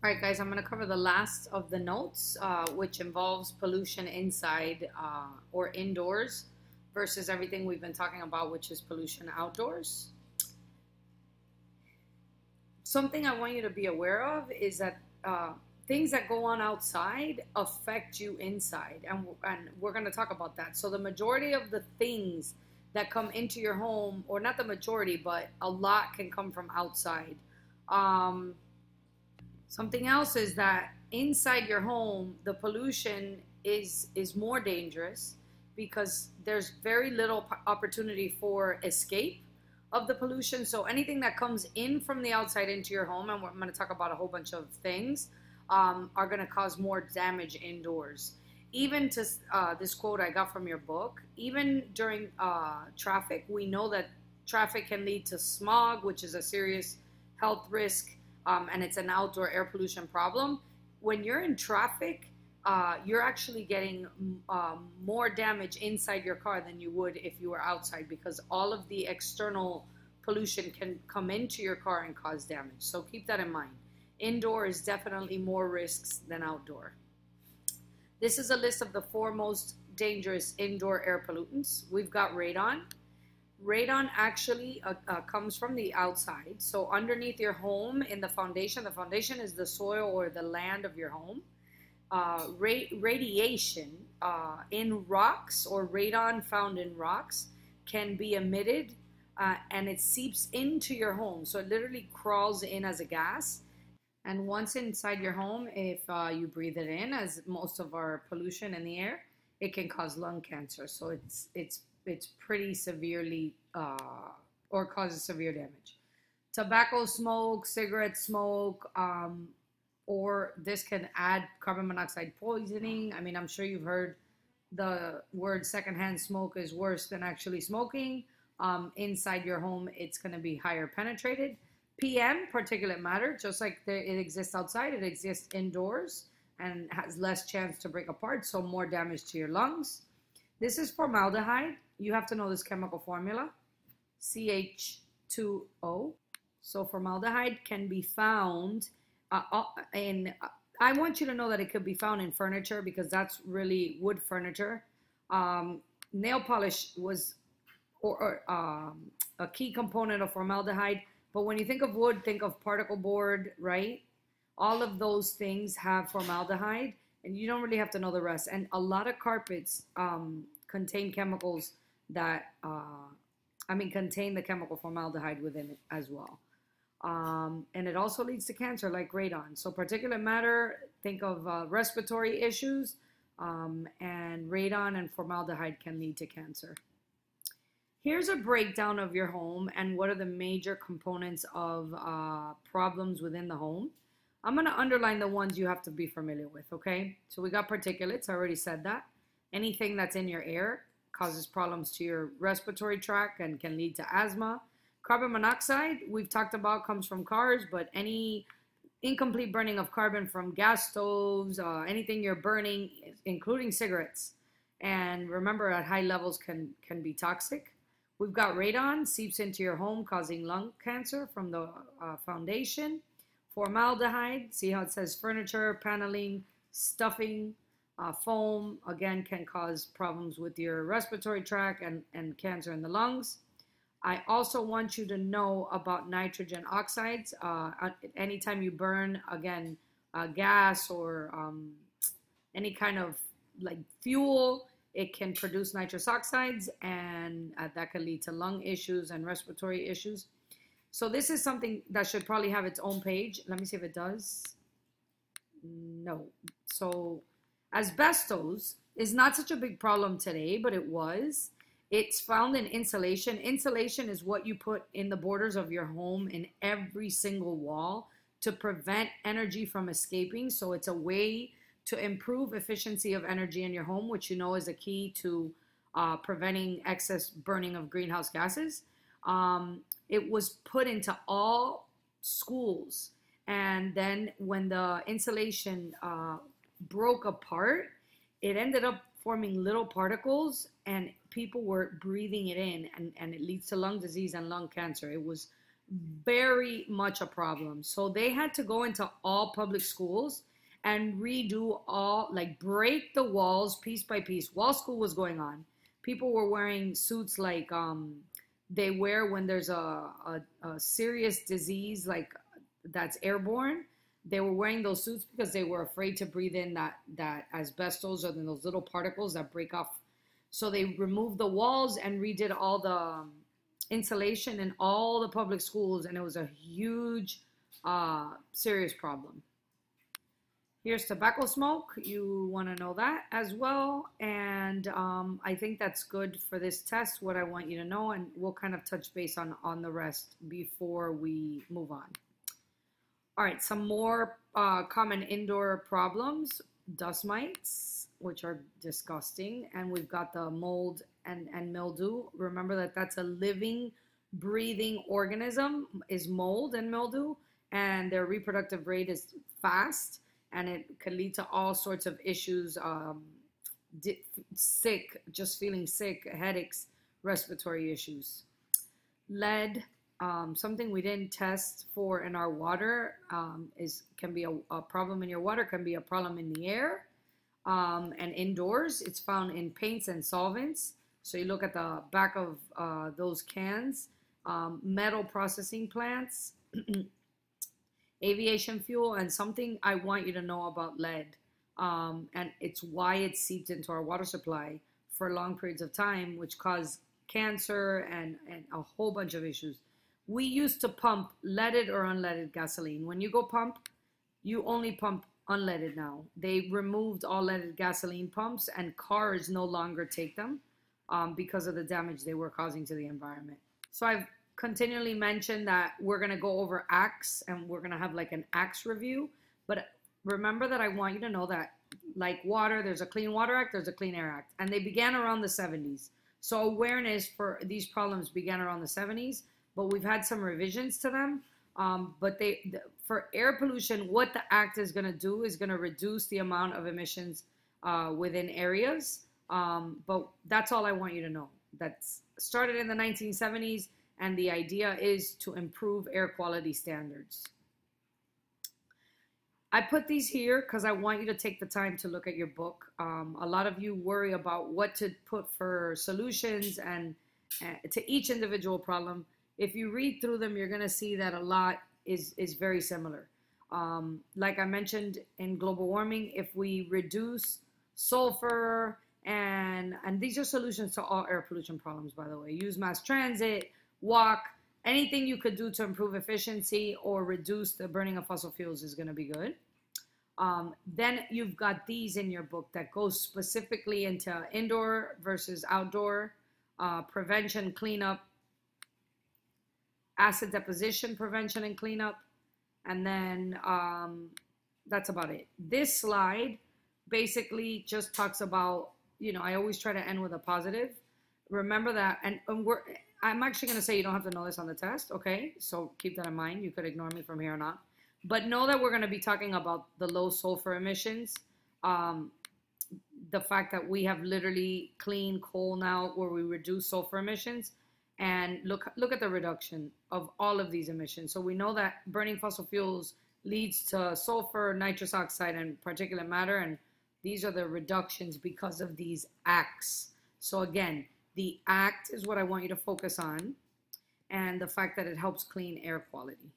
All right, guys, I'm going to cover the last of the notes, which involves pollution inside or indoors versus everything we've been talking about, which is pollution outdoors. Something I want you to be aware of is that things that go on outside affect you inside, and we're going to talk about that. So the majority of the things that come into your home, or not the majority, but a lot can come from outside. Something else is that inside your home, the pollution is more dangerous because there's very little opportunity for escape of the pollution. So anything that comes in from the outside into your home, and I'm going to talk about a whole bunch of things, are going to cause more damage indoors. Even to this quote I got from your book, even during traffic, we know that traffic can lead to smog, which is a serious health risk. And it's an outdoor air pollution problem. When you're in traffic, you're actually getting more damage inside your car than you would if you were outside, because all of the external pollution can come into your car and cause damage. So keep that in mind. Indoor is definitely more risks than outdoor. This is a list of the 4 most dangerous indoor air pollutants. We've got radon. Radon actually comes from the outside. So underneath your home in the foundation is the soil or the land of your home. Radiation in rocks, or radon found in rocks, can be emitted and it seeps into your home. So it literally crawls in as a gas. And once inside your home, if you breathe it in, as most of our pollution in the air, it can cause lung cancer. So it's pretty severely or causes severe damage. Tobacco smoke, cigarette smoke, or this can add carbon monoxide poisoning. I mean, I'm sure you've heard the word secondhand smoke is worse than actually smoking. Inside your home, it's going to be higher penetrated. PM, particulate matter, just like it exists outside, it exists indoors and has less chance to break apart, so more damage to your lungs. This is formaldehyde. You have to know this chemical formula, CH2O. So formaldehyde can be found in, I want you to know that it could be found in furniture, because that's really wood furniture. Nail polish was a key component of formaldehyde. But when you think of wood, think of particle board, right? All of those things have formaldehyde, and you don't really have to know the rest. And a lot of carpets contain chemicals that, contain the chemical formaldehyde within it as well. And it also leads to cancer, like radon. So particulate matter, think of respiratory issues, and radon and formaldehyde can lead to cancer. Here's a breakdown of your home and what are the major components of problems within the home. I'm going to underline the ones you have to be familiar with, okay? So we got particulates, I already said that. Anything that's in your air causes problems to your respiratory tract and can lead to asthma. Carbon monoxide, we've talked about, comes from cars, but any incomplete burning of carbon from gas stoves, anything you're burning, including cigarettes. And remember, at high levels can be toxic. We've got radon, seeps into your home, causing lung cancer from the foundation. Formaldehyde, see how it says furniture, paneling, stuffing, foam, again, can cause problems with your respiratory tract and cancer in the lungs. I also want you to know about nitrogen oxides. Anytime you burn, again, gas or any kind of like fuel, it can produce nitrous oxides, and that can lead to lung issues and respiratory issues. So this is something that should probably have its own page. Let me see if it does. No. So asbestos is not such a big problem today, but it was. It's found in insulation. Insulation is what you put in the borders of your home in every single wall to prevent energy from escaping. So it's a way to improve efficiency of energy in your home, which you know is a key to preventing excess burning of greenhouse gases. It was put into all schools. And then when the insulation broke apart, it ended up forming little particles, and people were breathing it in, and it leads to lung disease and lung cancer. It was very much a problem. So they had to go into all public schools and redo all, like break the walls piece by piece while school was going on. People were wearing suits like they wear when there's a serious disease like that's airborne. They were wearing those suits because they were afraid to breathe in that asbestos or those little particles that break off. So they removed the walls and redid all the insulation in all the public schools, and it was a huge, serious problem. Here's tobacco smoke. You want to know that as well. And I think that's good for this test, what I want you to know, and we'll kind of touch base on the rest before we move on. All right, some more common indoor problems. Dust mites, which are disgusting. And we've got the mold and mildew. Remember that that's a living, breathing organism, is mold and mildew. And their reproductive rate is fast. And it can lead to all sorts of issues, sick, just feeling sick, headaches, respiratory issues. Lead, something we didn't test for in our water, can be a problem in your water, can be a problem in the air, and indoors. It's found in paints and solvents. So you look at the back of those cans, metal processing plants, aviation fuel, and something I want you to know about lead, and it's why it seeped into our water supply for long periods of time, which caused cancer and a whole bunch of issues. We used to pump leaded or unleaded gasoline. When you go pump, you only pump unleaded now. They removed all leaded gasoline pumps, and cars no longer take them because of the damage they were causing to the environment. So I've continually mentioned that we're going to go over acts, and we're going to have like an acts review. But remember that I want you to know that, like water, there's a Clean Water Act, there's a Clean Air Act, and they began around the 70s. So awareness for these problems began around the 70s, but we've had some revisions to them. But for air pollution, what the act is going to do is going to reduce the amount of emissions within areas. But that's all I want you to know. That's started in the 1970s, and the idea is to improve air quality standards. I put these here because I want you to take the time to look at your book. A lot of you worry about what to put for solutions and to each individual problem. If you read through them, you're going to see that a lot is very similar. Like I mentioned in global warming, if we reduce sulfur, and these are solutions to all air pollution problems, by the way. Use mass transit, walk, anything you could do to improve efficiency or reduce the burning of fossil fuels is going to be good. Then you've got these in your book that go specifically into indoor versus outdoor, prevention, cleanup, acid deposition prevention and cleanup, and then that's about it. This slide basically just talks about, I always try to end with a positive. Remember that, and I'm actually going to say you don't have to know this on the test, okay? So keep that in mind. You could ignore me from here on out. But know that we're going to be talking about the low sulfur emissions, the fact that we have literally clean coal now where we reduce sulfur emissions, and look at the reduction of all of these emissions. So we know that burning fossil fuels leads to sulfur, nitrous oxide, and particulate matter, and these are the reductions because of these acts. So again, the act is what I want you to focus on, and the fact that it helps clean air quality.